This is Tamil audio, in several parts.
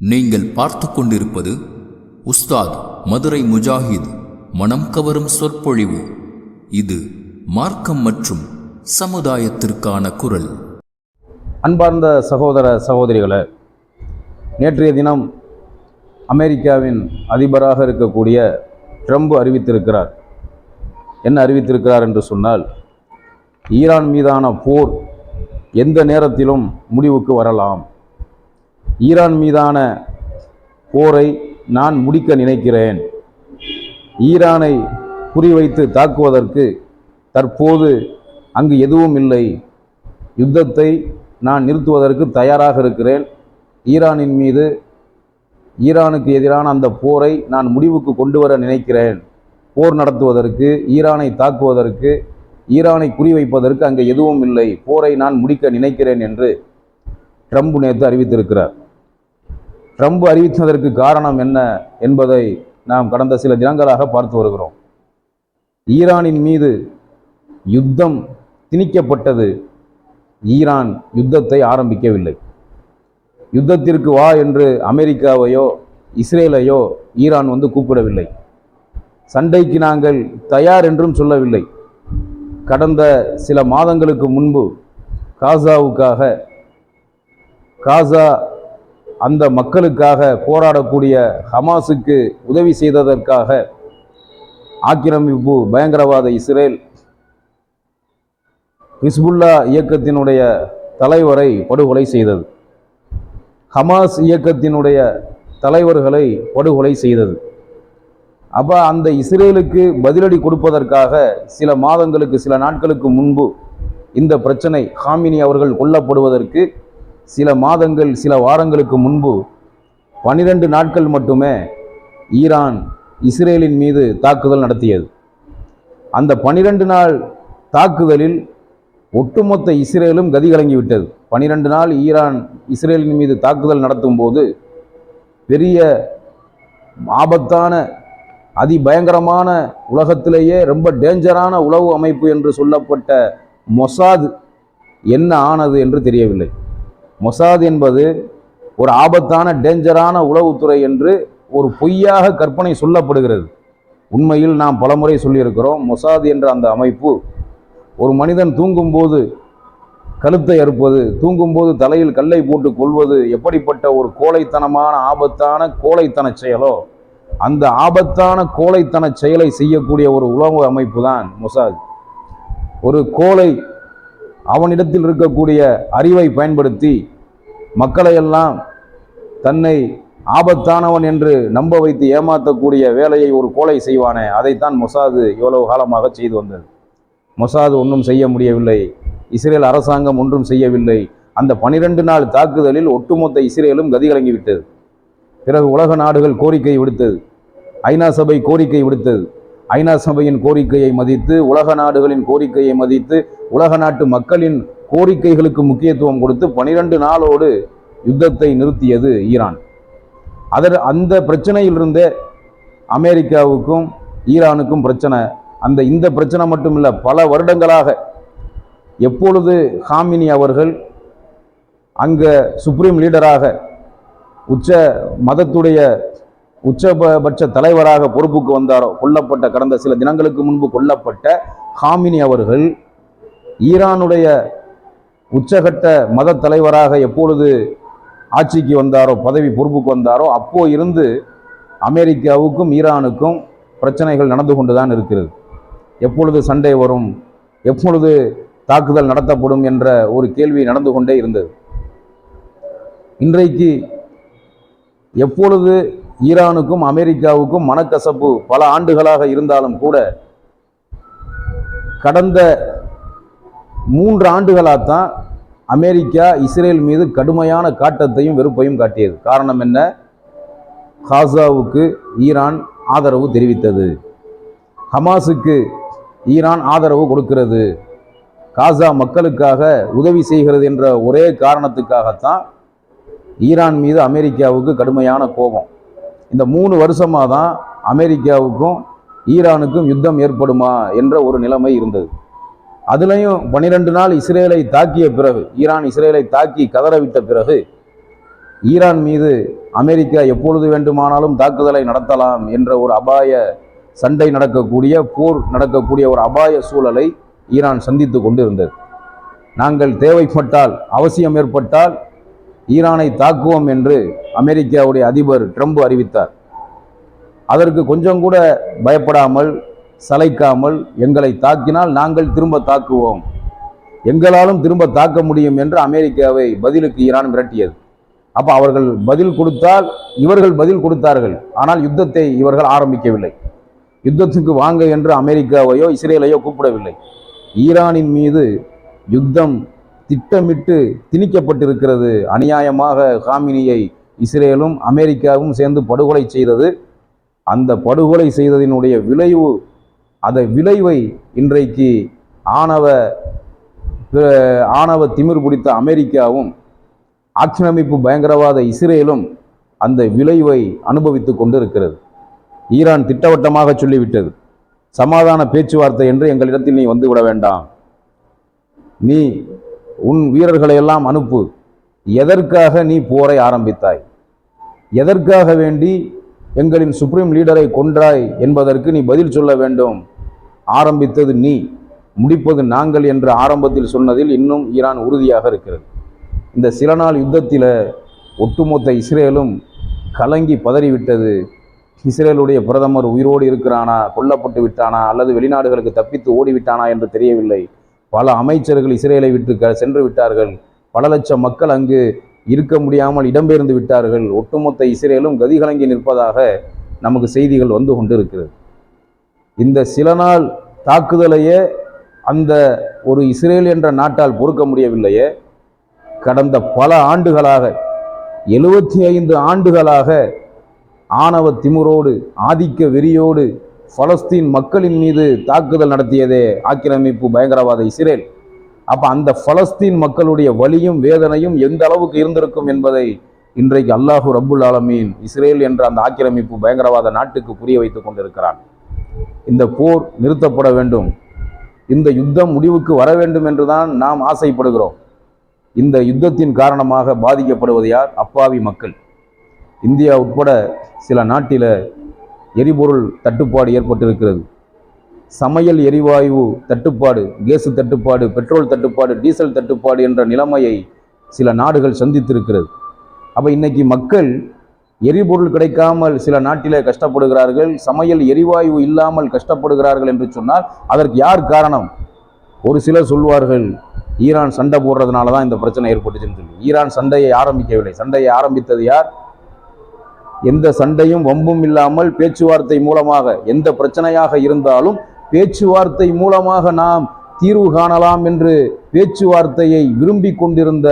நீங்கள் பார்த்து கொண்டிருப்பது உஸ்தாத் மதுரை முஜாஹித் மனம் கவரும் சொற்பொழிவு. இது மார்க்கம் மற்றும் சமுதாயத்திற்கான குரல். அன்பார்ந்த சகோதர சகோதரிகளே, நேற்றைய தினம் அமெரிக்காவின் அதிபராக இருக்கக்கூடிய ட்ரம்ப் அறிவித்திருக்கிறார். என்ன அறிவித்திருக்கிறார் என்று சொன்னால், ஈரான் மீதான போர் எந்த நேரத்திலும் முடிவுக்கு வரலாம். ஈரான் மீதான போரை நான் முடிக்க நினைக்கிறேன். ஈரானை குறிவைத்து தாக்குவதற்கு தற்போது அங்கு எதுவும் இல்லை. யுத்தத்தை நான் நிறுத்துவதற்கு தயாராக இருக்கிறேன். ஈரானுக்கு எதிரான அந்த போரை நான் முடிவுக்கு கொண்டு வர நினைக்கிறேன். போர் நடத்துவதற்கு, ஈரானை தாக்குவதற்கு, ஈரானை குறிவைப்பதற்கு அங்கே எதுவும் இல்லை. போரை நான் முடிக்க நினைக்கிறேன் என்று ட்ரம்ப் நேற்று அறிவித்திருக்கிறார். ட்ரம்ப் அறிவித்ததற்கு காரணம் என்ன என்பதை நாம் கடந்த சில தினங்களாக பார்த்து வருகிறோம். ஈரானின் மீது யுத்தம் திணிக்கப்பட்டது. ஈரான் யுத்தத்தை ஆரம்பிக்கவில்லை. யுத்தத்திற்கு வா என்று அமெரிக்காவையோ இஸ்ரேலையோ ஈரான் கூப்பிடவில்லை. சண்டைக்கு நாங்கள் தயார் என்றும் சொல்லவில்லை. கடந்த சில மாதங்களுக்கு முன்பு காசா அந்த மக்களுக்காக போராடக்கூடிய ஹமாஸுக்கு உதவி செய்ததற்காக ஆக்கிரமிப்பு பயங்கரவாத இஸ்ரேல் ஹிஸ்புல்லா இயக்கத்தினுடைய தலைவரை படுகொலை செய்தது. ஹமாஸ் இயக்கத்தினுடைய தலைவர்களை படுகொலை செய்தது. அப்போ அந்த இஸ்ரேலுக்கு பதிலடி கொடுப்பதற்காக சில நாட்களுக்கு முன்பு இந்த பிரச்சனை, ஹாமினி அவர்கள் கொல்லப்படுவதற்கு சில வாரங்களுக்கு முன்பு 12 நாட்கள் மட்டுமே ஈரான் இஸ்ரேலின் மீது தாக்குதல் நடத்தியது. அந்த 12 நாள் தாக்குதலில் ஒட்டுமொத்த இஸ்ரேலும் கதி கலங்கிவிட்டது. 12 நாள் ஈரான் இஸ்ரேலின் மீது தாக்குதல் நடத்தும் போது பெரிய ஆபத்தான, அதிபயங்கரமான, உலகத்திலேயே ரொம்ப டேஞ்சரான உளவு அமைப்பு என்று சொல்லப்பட்ட மொசாத் என்ன ஆனது என்று தெரியவில்லை. மொசாத் என்பது ஒரு ஆபத்தான, டேஞ்சரான உளவுத்துறை என்று ஒரு பொய்யாக கற்பனை சொல்லப்படுகிறது. உண்மையில் நாம் பலமுறை சொல்லியிருக்கிறோம், மொசாத் என்ற அந்த அமைப்பு ஒரு மனிதன் தூங்கும்போது கழுத்தை அறுப்பது, தூங்கும்போது தலையில் கல்லை போட்டு கொள்வது எப்படிப்பட்ட ஒரு கோழைத்தனமான, ஆபத்தான கோழைத்தன செயலோ, அந்த ஆபத்தான கோழைத்தன செயலை செய்யக்கூடிய ஒரு உளவு அமைப்பு தான் மொசாத். ஒரு கோழை அவனிடத்தில் இருக்கக்கூடிய அறிவை பயன்படுத்தி மக்களையெல்லாம் தன்னை ஆபத்தானவன் என்று நம்ப வைத்து ஏமாற்றக்கூடிய வேலையை ஒரு கோழை செய்வானே, அதைத்தான் மொசாது எவ்வளவு காலமாக செய்து வந்தது. மொசாது ஒன்றும் செய்ய முடியவில்லை. இஸ்ரேல் அரசாங்கம் ஒன்றும் செய்யவில்லை. அந்த 12 நாள் தாக்குதலில் ஒட்டுமொத்த இஸ்ரேலும் கதி கலங்கிவிட்டது. பிறகு உலக நாடுகள் கோரிக்கை விடுத்தது. ஐநா சபை கோரிக்கை விடுத்தது. ஐநா சபையின் கோரிக்கையை மதித்து, உலக நாடுகளின் கோரிக்கையை மதித்து, உலக நாட்டு மக்களின் கோரிக்கைகளுக்கு முக்கியத்துவம் கொடுத்து 12 நாளோடு யுத்தத்தை நிறுத்தியது ஈரான். அந்த பிரச்சனையிலிருந்தே அமெரிக்காவுக்கும் ஈரானுக்கும் பிரச்சனை. இந்த பிரச்சனை மட்டும் இல்லை, பல வருடங்களாக எப்பொழுது ஹாமினி அவர்கள் அங்கே சுப்ரீம் லீடராக, மதத்துடைய உச்சபட்ச தலைவராக பொறுப்புக்கு வந்தாரோ, கடந்த சில தினங்களுக்கு முன்பு கொல்லப்பட்ட ஹாமினி அவர்கள் ஈரானுடைய உச்சகட்ட மத தலைவராக எப்பொழுது ஆட்சிக்கு வந்தாரோ, பதவி பொறுப்புக்கு வந்தாரோ, அப்போ இருந்து அமெரிக்காவுக்கும் ஈரானுக்கும் பிரச்சனைகள் நடந்து கொண்டுதான் இருக்கிறது. எப்பொழுது சண்டை வரும், எப்பொழுது தாக்குதல் நடத்தப்படும் என்ற ஒரு கேள்வி நடந்து கொண்டே இருந்தது. இன்றைக்கு எப்பொழுது ஈரானுக்கும் அமெரிக்காவுக்கும் மனக்கசப்பு பல ஆண்டுகளாக இருந்தாலும் கூட, கடந்த 3 ஆண்டுகளாகத்தான் அமெரிக்கா இஸ்ரேல் மீது கடுமையான காட்டத்தையும் வெறுப்பையும் காட்டியது. காரணம் என்ன? காசாவுக்கு ஈரான் ஆதரவு தெரிவித்தது, ஹமாஸுக்கு ஈரான் ஆதரவு கொடுக்கிறது, காசா மக்களுக்காக உதவி செய்கிறது என்ற ஒரே காரணத்துக்காகத்தான் ஈரான் மீது அமெரிக்காவுக்கு கடுமையான கோபம். இந்த 3 வருஷமாக தான் அமெரிக்காவுக்கும் ஈரானுக்கும் யுத்தம் ஏற்படுமா என்ற ஒரு நிலைமை இருந்தது. அதுலேயும் 12 நாள் இஸ்ரேலை தாக்கிய பிறகு, ஈரான் இஸ்ரேலை தாக்கி கதறவிட்ட பிறகு ஈரான் மீது அமெரிக்கா எப்பொழுது வேண்டுமானாலும் தாக்குதலை நடத்தலாம் என்ற ஒரு அபாய சண்டை நடக்கக்கூடிய, போர் நடக்கக்கூடிய ஒரு அபாய சூழலை ஈரான் சந்தித்து கொண்டு இருந்தது. நாங்கள் தேவைப்பட்டால், அவசியம் ஏற்பட்டால் ஈரானை தாக்குவோம் என்று அமெரிக்காவுடைய அதிபர் ட்ரம்ப் அறிவித்தார். அதற்கு கொஞ்சம் கூட பயப்படாமல், சளைக்காமல், எங்களை தாக்கினால் நாங்கள் திரும்ப தாக்குவோம், எங்களாலும் திரும்ப தாக்க முடியும் என்று அமெரிக்காவை பதிலுக்கு ஈரான் மிரட்டியது. அப்போ அவர்கள் பதில் கொடுத்தால் இவர்கள் பதில் கொடுத்தார்கள். ஆனால் யுத்தத்தை இவர்கள் ஆரம்பிக்கவில்லை. யுத்தத்துக்கு வாங்க என்று அமெரிக்காவையோ இஸ்ரேலையோ கூப்பிடவில்லை. ஈரானின் மீது யுத்தம் திட்டமிட்டு திணிக்கப்பட்டிருக்கிறது. அநியாயமாக காமினியை இஸ்ரேலும் அமெரிக்காவும் சேர்ந்து படுகொலை செய்தது. அந்த படுகொலை செய்ததினுடைய விளைவை இன்றைக்கு ஆணவ திமிர் பிடித்த அமெரிக்காவும் ஆக்கிரமிப்பு பயங்கரவாத இஸ்ரேலும் அந்த விளைவை அனுபவித்து கொண்டு இருக்கிறது. ஈரான் திட்டவட்டமாக சொல்லிவிட்டது, சமாதான பேச்சுவார்த்தை என்று எங்களிடத்தில் நீ வந்துவிட வேண்டாம், நீ உன் வீரர்களை எல்லாம் அனுப்பு. எதற்காக நீ போரை ஆரம்பித்தாய்? எதற்காக வேண்டி எங்களின் சுப்ரீம் லீடரை கொன்றாய் என்பதற்கு நீ பதில் சொல்ல வேண்டும். ஆரம்பித்தது நீ, முடிப்பது நாங்கள் என்று ஆரம்பத்தில் சொன்னதில் இன்னும் ஈரான் உறுதியாக இருக்கிறது. இந்த சில நாள் யுத்தத்தில் ஒட்டுமொத்த இஸ்ரேலும் கலங்கி பதறிவிட்டது. இஸ்ரேலுடைய பிரதமர் உயிரோடு இருக்கிறானா, கொல்லப்பட்டு விட்டானா, அல்லது வெளிநாடுகளுக்கு தப்பித்து ஓடிவிட்டானா என்று தெரியவில்லை. பல அமைச்சர்கள் இஸ்ரேலை விட்டு சென்று விட்டார்கள். பல லட்சம் மக்கள் அங்கு இருக்க முடியாமல் இடம்பெயர்ந்து விட்டார்கள். ஒட்டுமொத்த இஸ்ரேலும் கதிகலங்கி நிற்பதாக நமக்கு செய்திகள் வந்து கொண்டிருக்கிறது. இந்த சில நாள் தாக்குதலையே அந்த ஒரு இஸ்ரேல் என்ற நாட்டால் பொறுக்க முடியவில்லையே. கடந்த பல ஆண்டுகளாக, 75 ஆண்டுகளாக ஆணவ திமிரோடு, ஆதிக்க வெறியோடு பலஸ்தீன் மக்களின் மீது தாக்குதல் நடத்தியதே ஆக்கிரமிப்பு பயங்கரவாத இஸ்ரேல். அப்ப அந்த பலஸ்தீன் மக்களுடைய வலியும் வேதனையும் எந்த அளவுக்கு இருந்திருக்கும் என்பதை இன்றைக்கு அல்லாஹு ரப்புல் ஆலமீன் இஸ்ரேல் என்ற அந்த ஆக்கிரமிப்பு பயங்கரவாத நாட்டுக்கு புரிய வைத்துக் கொண்டிருக்கிறான். இந்த போர் நிறுத்தப்பட வேண்டும், இந்த யுத்தம் முடிவுக்கு வர வேண்டும் என்றுதான் நாம் ஆசைப்படுகிறோம். இந்த யுத்தத்தின் காரணமாக பாதிக்கப்படுவது யார்? அப்பாவி மக்கள். இந்தியா உட்பட சில நாட்டில எரிபொருள் தட்டுப்பாடு ஏற்பட்டிருக்கிறது. சமையல் எரிவாயு தட்டுப்பாடு, கேஸ் தட்டுப்பாடு, பெட்ரோல் தட்டுப்பாடு, டீசல் தட்டுப்பாடு என்ற நிலைமையை சில நாடுகள் சந்தித்திருக்கிறது. அப்போ இன்னைக்கு மக்கள் எரிபொருள் கிடைக்காமல் சில நாட்டிலே கஷ்டப்படுகிறார்கள், சமையல் எரிவாயு இல்லாமல் கஷ்டப்படுகிறார்கள் என்று சொன்னால் அதற்கு யார் காரணம்? ஒரு சிலர் சொல்வார்கள், ஈரான் சண்டை போடுறதுனால தான் இந்த பிரச்சனை ஏற்பட்டுச்சுன்னு சொல்லி. ஈரான் சண்டையை ஆரம்பிக்கவில்லை. சண்டையை ஆரம்பித்தது யார்? எந்த சண்டையும் வம்பும் இல்லாமல் பேச்சுவார்த்தை மூலமாக, எந்த பிரச்சனையாக இருந்தாலும் பேச்சுவார்த்தை மூலமாக நாம் தீர்வு காணலாம் என்று பேச்சுவார்த்தையை விரும்பி கொண்டிருந்த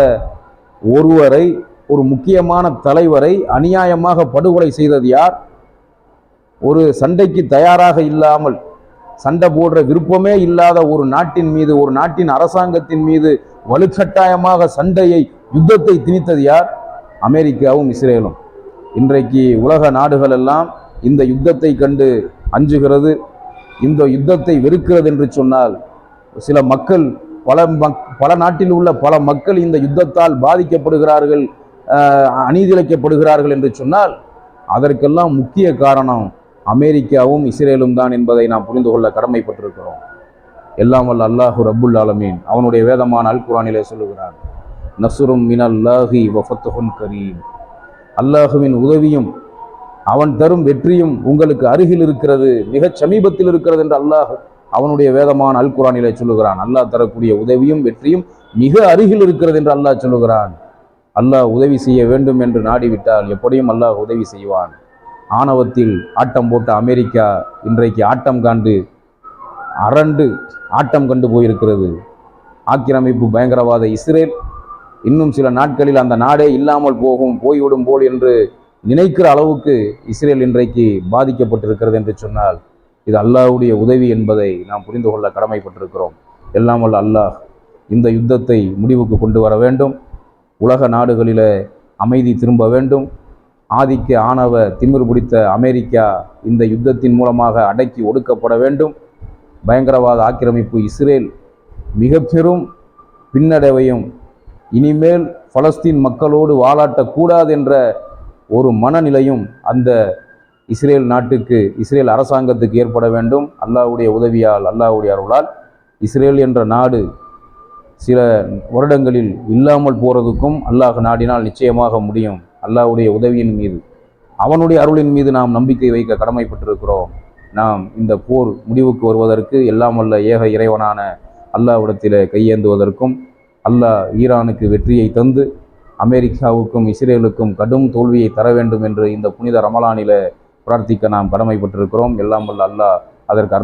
ஒருவரை, ஒரு முக்கியமான தலைவரை அநியாயமாக படுகொலை செய்தது யார்? ஒரு சண்டைக்கு தயாராக இல்லாமல், சண்டை போடுற விருப்பமே இல்லாத ஒரு நாட்டின் மீது, ஒரு நாட்டின் அரசாங்கத்தின் மீது வலுக்கட்டாயமாக சண்டையை, யுத்தத்தை திணித்தது யார்? அமெரிக்காவும் இஸ்ரேலும். இன்றைக்கு உலக நாடுகள் எல்லாம் இந்த யுத்தத்தை கண்டு அஞ்சுகிறது, இந்த யுத்தத்தை வெறுக்கிறது என்று சொன்னால், சில மக்கள், பல நாட்டில் உள்ள பல மக்கள் இந்த யுத்தத்தால் பாதிக்கப்படுகிறார்கள், அநீதிழைக்கப்படுகிறார்கள் என்று சொன்னால் அதற்கெல்லாம் முக்கிய காரணம் அமெரிக்காவும் இஸ்ரேலும் தான் என்பதை நாம் புரிந்து கொள்ள கடமைப்பட்டிருக்கிறோம். எல்லாம் வல்ல அல்லாஹு ரப்புல் ஆலமீன் அவனுடைய வேதமான அல் குர்ஆனிலே சொல்லுகிறான், நஸ்ரும் மினல்லாஹி வ ஃபத்ஹுன் கரீம். அல்லாஹுவின் உதவியும் அவன் தரும் வெற்றியும் உங்களுக்கு அருகில் இருக்கிறது, மிகச் சமீபத்தில் இருக்கிறது என்று அல்லாஹ் அவனுடைய வேதமான அல் குர்ஆனிலே சொல்லுகிறான். அல்லாஹ் தரக்கூடிய உதவியும் வெற்றியும் மிக அருகில் இருக்கிறது என்று அல்லாஹ் சொல்லுகிறான். அல்லாஹ் உதவி செய்ய வேண்டும் என்று நாடிவிட்டால் எப்படியும் அல்லாஹ் உதவி செய்வான். ஆணவத்தில் ஆட்டம் போட்ட அமெரிக்கா இன்றைக்கு ஆட்டம் கண்டு போயிருக்கிறது. ஆக்கிரமிப்பு பயங்கரவாத இஸ்ரேல் இன்னும் சில நாட்களில் அந்த நாடே இல்லாமல் போய்விடும் போல் என்று நினைக்கிற அளவுக்கு இஸ்ரேல் இன்றைக்கு பாதிக்கப்பட்டிருக்கிறது என்று சொன்னால் இது அல்லாஹ்வுடைய உதவி என்பதை நாம் புரிந்து கொள்ள கடமைப்பட்டிருக்கிறோம். எல்லாம் வல்ல அல்லாஹ் இந்த யுத்தத்தை முடிவுக்கு கொண்டு வர வேண்டும். உலக நாடுகளில் அமைதி திரும்ப வேண்டும். ஆதிக்க ஆணவ திமிர் பிடித்த அமெரிக்கா இந்த யுத்தத்தின் மூலமாக அடக்கி ஒடுக்கப்பட வேண்டும். பயங்கரவாத ஆக்கிரமிப்பு இஸ்ரேல் மிக பெரும் பின்னடைவையும் இனிமேல் பலஸ்தீன் மக்களோடு வாலாட்டக்கூடாது என்ற ஒரு மனநிலையும் அந்த இஸ்ரேல் நாட்டுக்கு, இஸ்ரேல் அரசாங்கத்துக்கு ஏற்பட வேண்டும். அல்லாஹ்வுடைய உதவியால், அல்லாஹ்வுடைய அருளால் இஸ்ரேல் என்ற நாடு சில வருடங்களில் இல்லாமல் போகிறதுக்கும் அல்லாஹ் நாடினால் நிச்சயமாக முடியும். அல்லாஹ்வுடைய உதவியின் மீது, அவனுடைய அருளின் மீது நாம் நம்பிக்கை வைக்க கடமைப்பட்டிருக்கிறோம். நாம் இந்த போர் முடிவுக்கு வருவதற்கு எல்லாம் வல்ல ஏக இறைவனான அல்லாஹ்விடத்தில் கையேந்துவதற்கும், அல்லாஹ் ஈரானுக்கு வெற்றியை தந்து அமெரிக்காவுக்கும் இஸ்ரேலுக்கும் கடும் தோல்வியை தர வேண்டும் என்று இந்த புனித ரமலானில பிரார்த்திக்க நாம் கடமைப்பட்டிருக்கிறோம். எல்லாம் வல்ல அல்லாஹ் அதற்கு